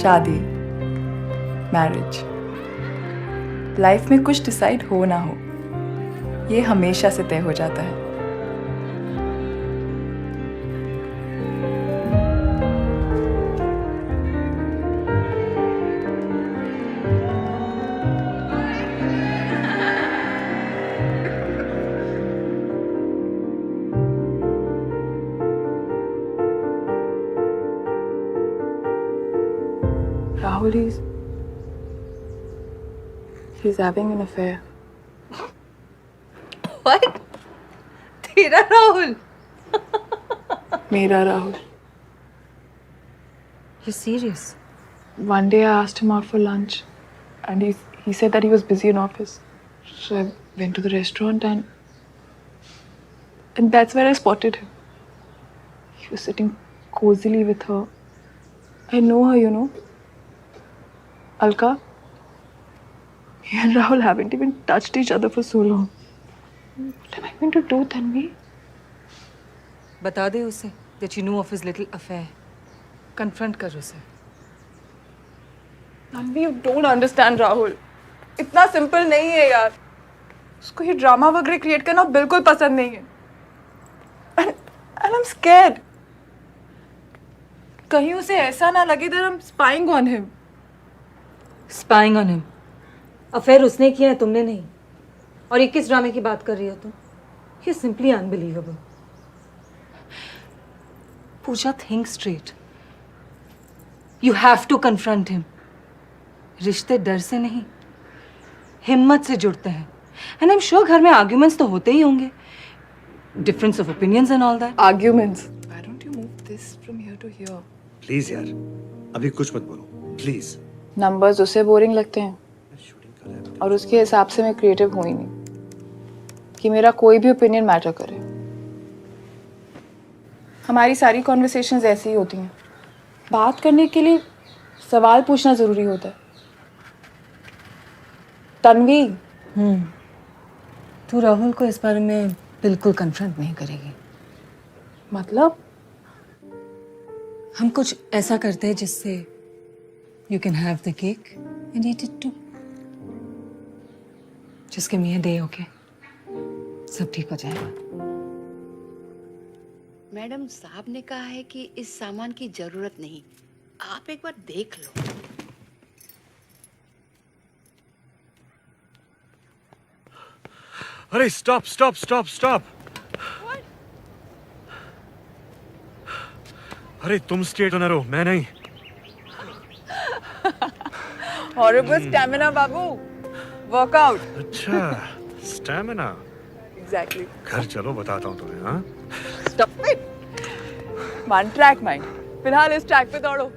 शादी, marriage, life में कुछ डिसाइड हो ना हो, ये हमेशा से तय हो जाता है। Rahul, he's having an affair. What? तेरा राहुल? मेरा Rahul. You're serious? One day I asked him out for lunch, and he said that he was busy in office. So I went to the restaurant, and that's where I spotted him. He was sitting cozily with her. I know her, you know. Alka. He and Rahul haven't even touched each other for so long. What am I going to do, Tanvi? बता दे उसे that you knew of his little affair. Confront कर उसे. Tanvi, you don't understand Rahul. इतना simple नहीं है यार. उसको ये ड्रामा वगैरह क्रिएट करना बिल्कुल पसंद नहीं है. And I'm scared. कहीं उसे ऐसा ना लगे that I'm spying on him. Spying on him. Affair उसने किया है, तुमने नहीं. और ये किस ड्रामे की बात कर रही हो तुम? You're simply unbelievable. Puja, think straight. You have to confront him. रिश्ते डर से नहीं, हिम्मत से जुड़ते हैं. And I'm sure घर में arguments तो होते ही होंगे. Difference of opinions and all that. Arguments. Why don't you move this from here to here? Please यार, अभी कुछ मत बोलो प्लीज। नंबर्स उसे बोरिंग लगते हैं और उसके हिसाब से मैं क्रिएटिव हूँ ही नहीं कि मेरा कोई भी ओपिनियन मैटर करे। हमारी सारी कॉन्वर्सेशंस ऐसी ही होती हैं। बात करने के लिए सवाल पूछना जरूरी होता है। तन्वी, तू राहुल को इस बारे में बिल्कुल कन्फ्रंट नहीं करेगी। मतलब हम कुछ ऐसा करते हैं जिससे you can have the cake and eat it too. जिसके मियाँ दे ओके, सब ठीक हो जाएगा। मैडम साहब ने कहा है कि इस सामान की जरूरत नहीं, आप एक बार देख लो। अरे स्टॉप स्टॉप स्टॉप स्टॉप। अरे तुम स्टेट ओनर हो, मैं नहीं। हॉरिबल स्टैमिना बाबू, वर्कआउट। अच्छा, स्टैमिना। एग्जैक्टली। घर चलो, बताता हूँ तुम्हें। हाँ, stop it. One track mind, फिलहाल इस ट्रैक पे दौड़ो।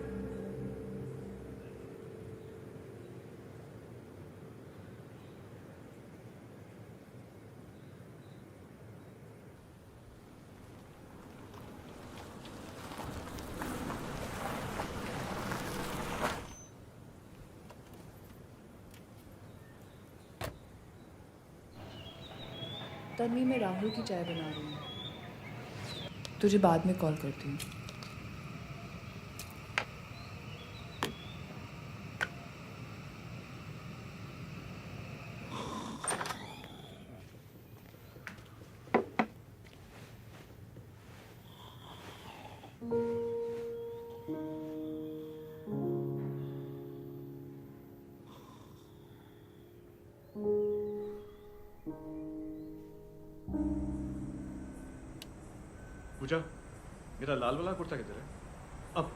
तन्वी, मैं राहुल की चाय बना रही हूँ, तुझे बाद में कॉल करती हूँ। पूजा, मेरा लाल वाला कुर्ता किधर है? अब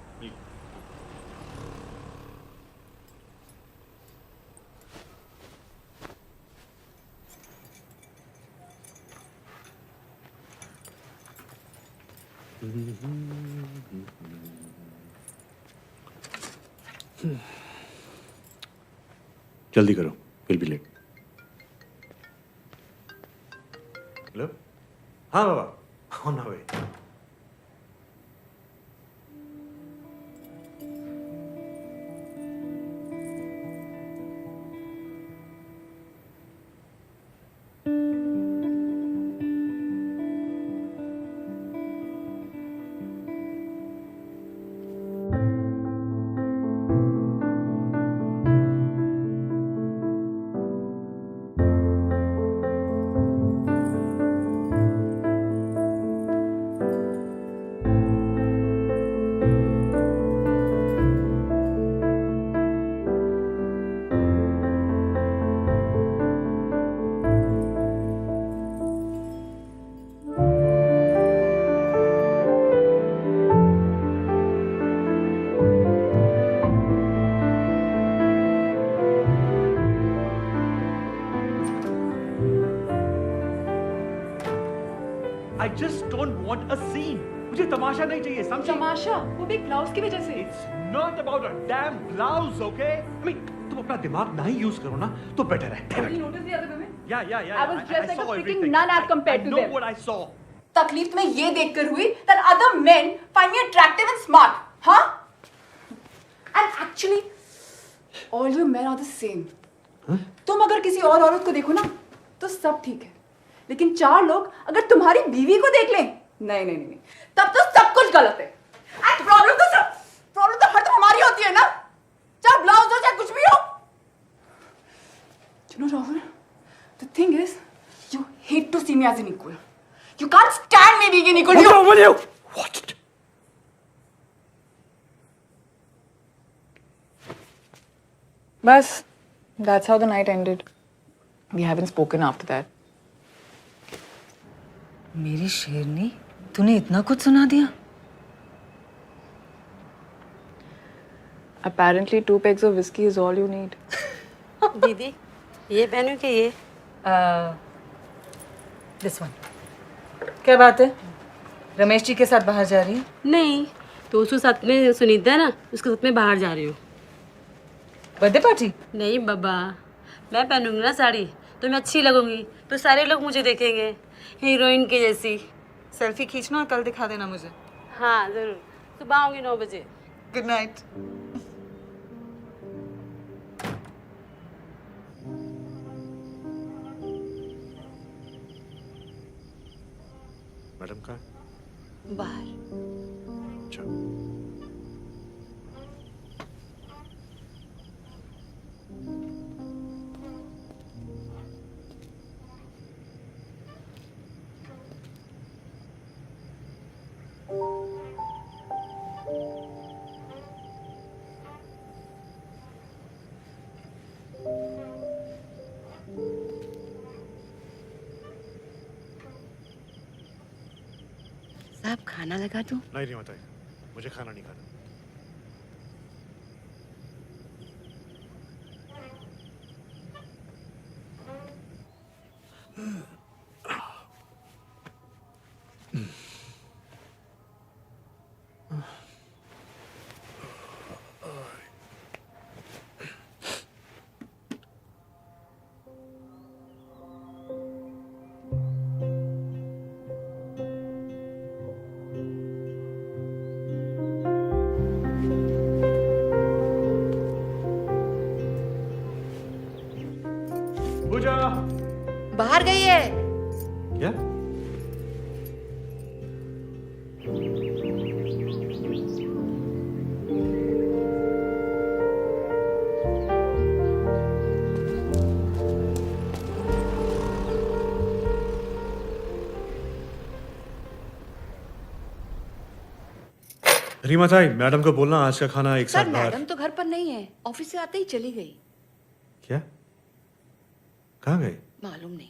जल्दी करो, विल बी लेट। हेलो, हाँ बाबा, on my way. I just don't want a scene. मुझे तमाशा नहीं चाहिए, समझी? तमाशा वो भी ब्लाउज की वजह से। It's not about a damn blouse, okay? I mean, तुम अपना दिमाग ना ही यूज करो ना, तो better है. Damn it. नोटिस दिया था तुम्हें? Yeah. I was dressed like a saw freaking everything. nun as compared I to know them. what I saw. तकलीफ तुम्हें ये देखकर हुई that other men find me attractive and smart, huh? And actually, all you men are the same. तुम अगर किसी और औरत को देखो ना, तो सब ठीक है. लेकिन चार लोग अगर तुम्हारी बीवी को देख लें, नहीं, तब तो सब कुछ गलत है. And प्रॉब्लम तो हर हमारी होती है ना, चाहे ब्लाउज हो चाहे कुछ भी हो. You know, Rahul, the thing is, you hate to see me as an equal. You can't stand me being an equal. Will you? Watch it. Bas, that's how the night ended. We haven't spoken after that. मेरी शेरनी, तूने इतना कुछ सुना दिया? Apparently, 2 pegs of whiskey is all you need. दीदी ये पहनूं कि ये? This one. क्या बात है? रमेश जी के साथ बाहर जा रही है? नहीं, तो उसके साथ में सुनीता है ना, उसके साथ में बाहर जा रही हूँ. Birthday party? नहीं बाबा, मैं पहनूंगी ना साड़ी तो मैं अच्छी लगूंगी, तो सारे लोग मुझे देखेंगे हीरोइन के जैसी. सेल्फी खींचना और कल दिखा देना मुझे. हाँ ज़रूर, सुबह आऊँगी 9 बजे. Good night. मैडम का? बाहर. अच्छा. साहब खाना लगा दूं? नहीं रीमा ताई, मुझे खाना नहीं खाना. पूजा. बाहर गई है. क्या? रीमा ताई, मैडम को बोलना आज का खाना एक सर साथ बाहर. मैडम तो घर पर नहीं है, ऑफिस से आते ही चली गई. क्या? कहाँ गए? मालूम नहीं.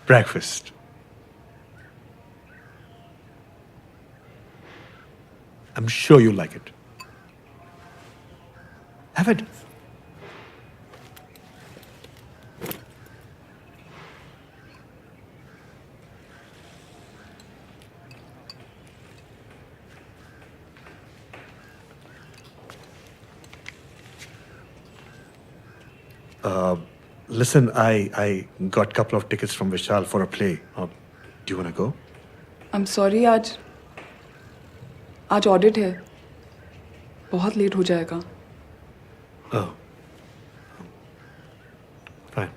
Breakfast. I'm sure you like it. Have it. Listen, I got a couple of tickets from Vishal for a play. Do you want to go? I'm sorry, आज ऑडिट है. बहुत लेट हो जाएगा. Oh. Fine.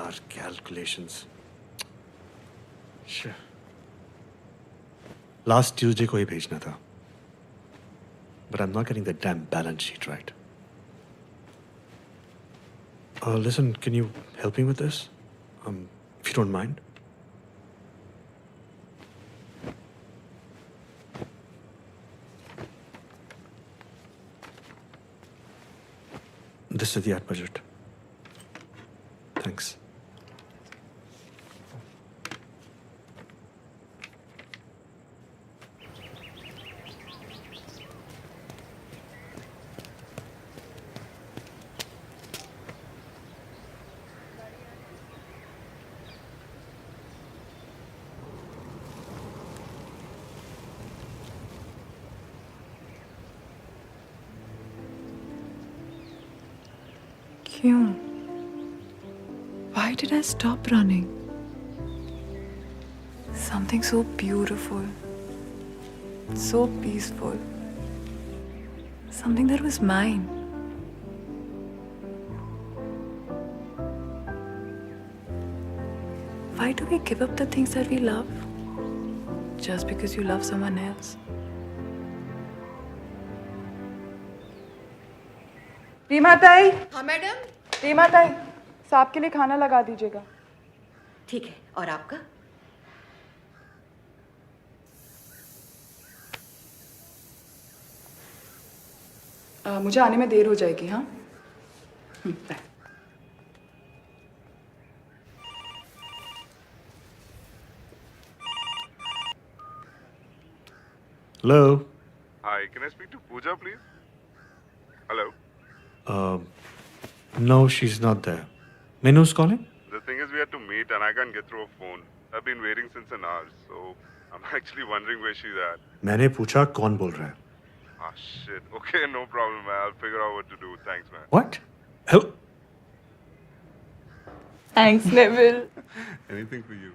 यार calculations. Last Tuesday को ही भेजना था. But I'm not getting the damn balance sheet right. Listen, can you help me with this? If you don't mind. This is the ad budget. Thanks. क्यों? Why did I stop running? Something so beautiful, so peaceful, something that was mine. Why do we give up the things that we love just because you love someone else? Reema ताई, हाँ madam. Reema ताई, साहब के लिए खाना लगा दीजिएगा. ठीक है. और आपका? मुझे आने में देर हो जाएगी. हाँ. Bye. Hello. Hi, can I speak to Pooja, please? Hello. No, she's not there. May I know who's calling? The thing is, we had to meet and I can't get through a phone. I've been waiting since an hour, so I'm actually wondering where she's at. मैंने पूछा कौन बोल रहा है. Ah, shit. Okay, no problem, man. I'll figure out what to do. Thanks, man. What? Hello? Thanks, Neville. Anything for you.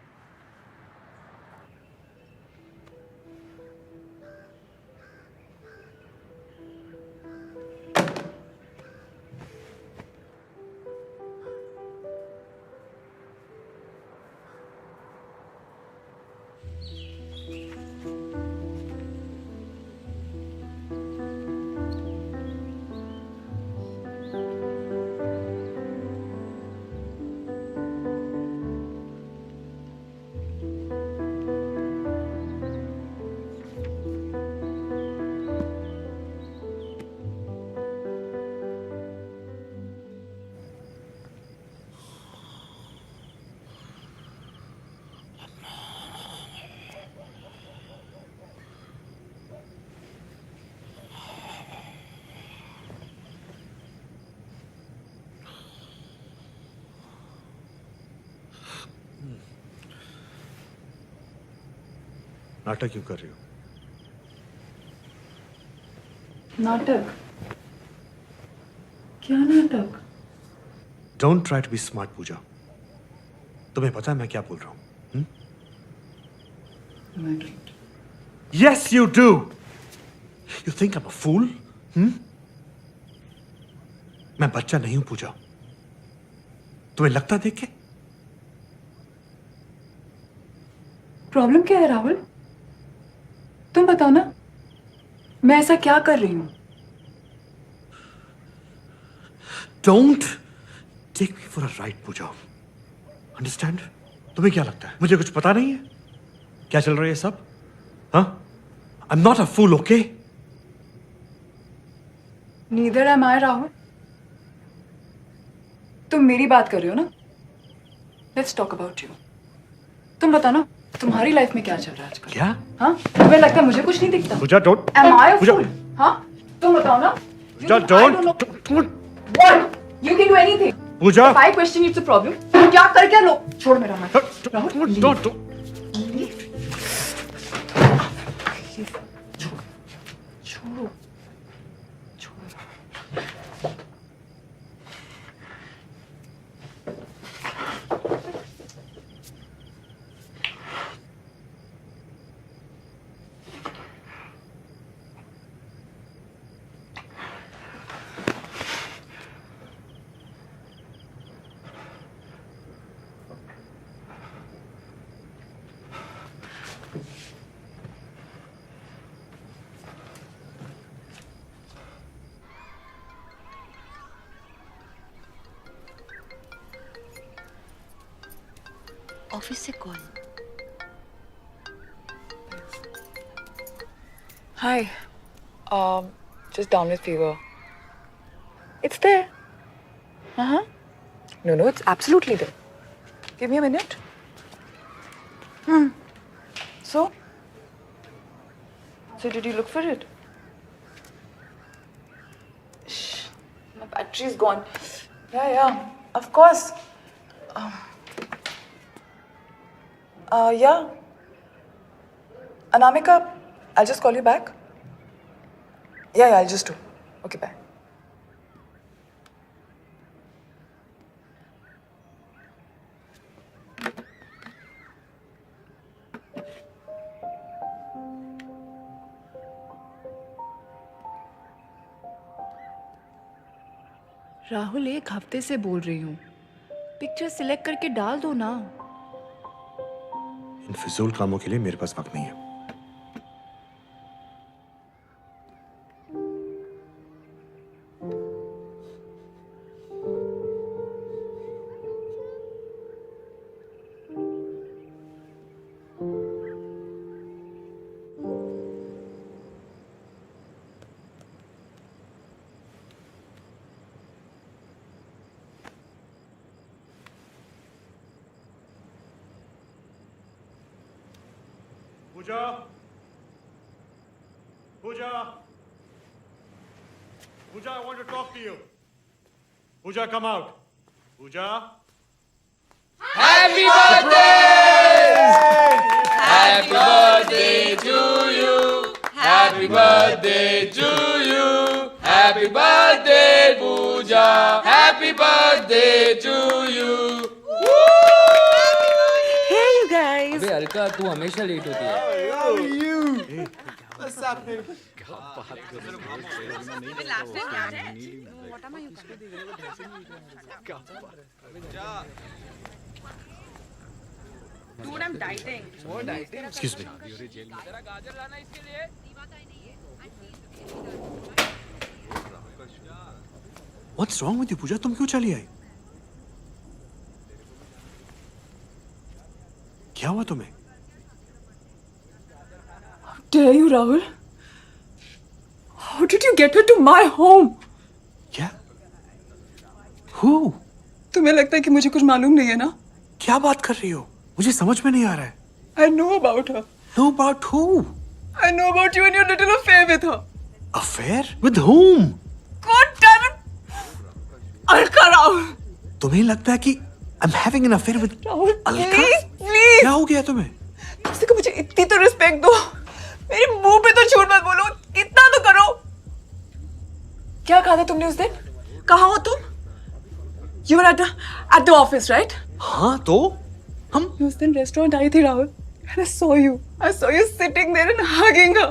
नाटक क्यों कर रही हो? नाटक? क्या नाटक? Don't try to be smart, पूजा. तुम्हें पता है मैं क्या बोल रहा हूँ? Yes, you do. You think I'm a fool? मैं बच्चा नहीं हूं पूजा. तुम्हें लगता देख के? प्रॉब्लम क्या है राहुल? तुम बताओ ना. मैं ऐसा क्या कर रही हूं? Don't take me for a ride, Puja. Understand? तुम्हें क्या लगता है? मुझे कुछ पता नहीं है? क्या चल रहा है ये सब? हाँ? I'm not a fool, okay? Neither am I, Rahul. तुम मेरी बात कर रहे हो ना? Let's talk about you. तुम बताओ ना, तुम्हारी लाइफ में क्या चल रहा है आजकल? क्या? हाँ? तुम्हें लगता है मुझे कुछ नहीं दिखता? पूजा, don't. Am I a Puja, fool? हाँ? तुम बताओ ना. पूजा, I don't know. don't. What? You can do anything. Puja. If I question it's a problem. तुम क्या कर क्या लो? छोड़ मेरा हाथ. Don't. छोड़ो. ऑफिस से call. Hi. Just down with fever. It's there. Uh-huh. No, it's absolutely there. Give me a minute. So did you look for it? Shh. My battery's gone. Yeah, of course. Yeah. Anamika, I'll just call you back. Yeah, I'll just do. Okay, bye. Rahul, 1 हफ्ते से बोल रही हूँ, picture select करके डाल दो ना। इन फिजूल कामों के लिए मेरे पास वक्त नहीं है। पूजा, पूजा, पूजा, I want to talk to you. Pooja, come out. Pooja. Happy birthday! Happy birthday to you. Happy birthday to you. Happy birthday, Pooja. Happy birthday to you. Hey you guys. अबे अलका, तू हमेशा लेट होती है। Dude, I'm dieting. Excuse me. What's wrong with you, Pooja? तुम क्यों चली आई? क्या हुआ तुम्हें? Dare you, Rahul? How did you get her to my home? क्या? Who? तुम्हें लगता है कि मुझे कुछ मालूम नहीं है ना? क्या बात कर रही हो? मुझे समझ में नहीं आ रहा है। I know about her. Know about who? I know about you and your little affair with her. Affair? With whom? God damn it! Alka, Rahul. तुम्हें लगता है कि I'm having an affair with Rahul, Alka? please. क्या हो गया तुम्हें? कम से कम मुझे इतनी तो रिस्पेक्ट दो। मेरे मुंह पे तो झूठ मत बोलो, इतना तो करो। क्या कहा था तुमने उस दिन? कहाँ हो तुम? You were at the office, right? हाँ तो हम उस दिन रेस्टोरेंट आई थी Rahul, and I saw you. I saw you sitting there and hugging her,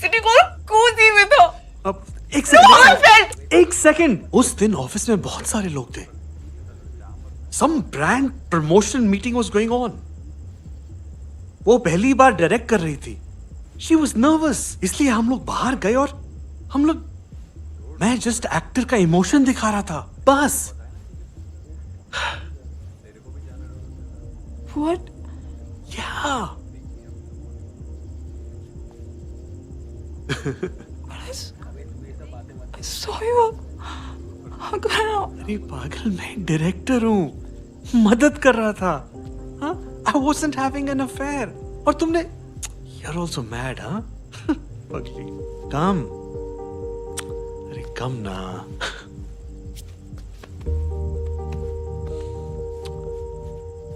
sitting all cozy with her. अब एक No, I सेकंड felt. एक सेकंड उस दिन ऑफिस में बहुत सारे लोग थे। Some brand promotion meeting was going on. वो पहली बार डायरेक्ट कर रही थी। She was nervous, इसलिए हम लोग बाहर गए और मैं जस्ट एक्टर का इमोशन दिखा रहा था, बस। What? Yeah. I saw you. hug her now. अरे पागल, मैं डायरेक्टर हूँ, मदद कर रहा था। हाँ? I wasn't having an affair. और तुमने You're also mad, हाँ? पगली, कम। अरे कम ना।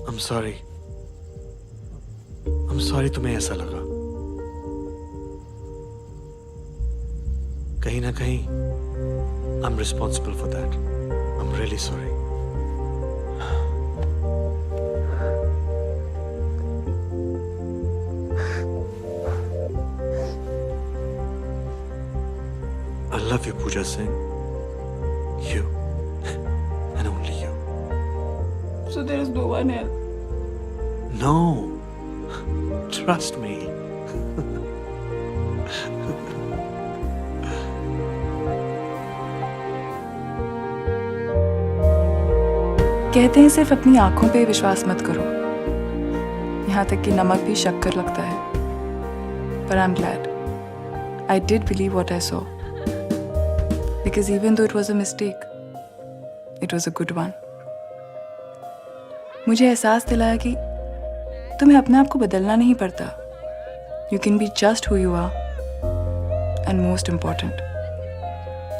I'm sorry. I'm sorry तुम्हें ऐसा लगा। कहीं ना कहीं I'm responsible for that. I'm really sorry. I love you, Pooja Singh. You. And only you. So there is no one else. No. Trust me. कहते हैं सिर्फ अपनी आंखों पे विश्वास मत करो, यहाँ तक कि नमक भी शक्कर लगता है. But I'm glad. I did believe what I saw. Because even though it was a mistake, it was a good one. मुझे एहसास दिलाया कि तुम्हें अपने आप को बदलना नहीं पड़ता. You can be just who you are. And most important,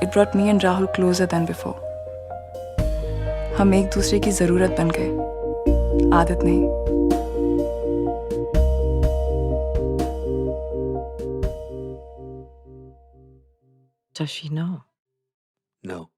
it brought me and Rahul closer than before. हम एक दूसरे की ज़रूरत बन गए, आदत नहीं. Does she know? No.